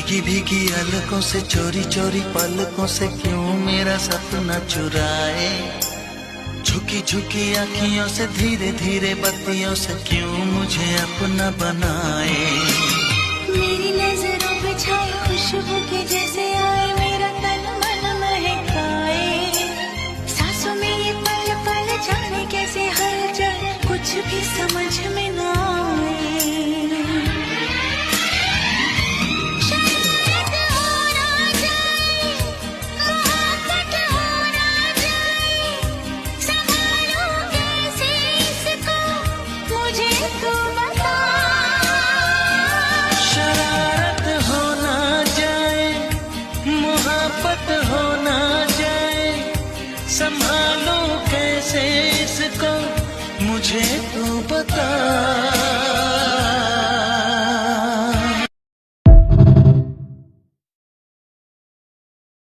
भीगी भीगी अलकों से चोरी चोरी पलकों से क्यों मेरा सपना चुराए। झुकी झुकी आँखियों से धीरे धीरे बत्तियों से क्यों मुझे अपना बनाए।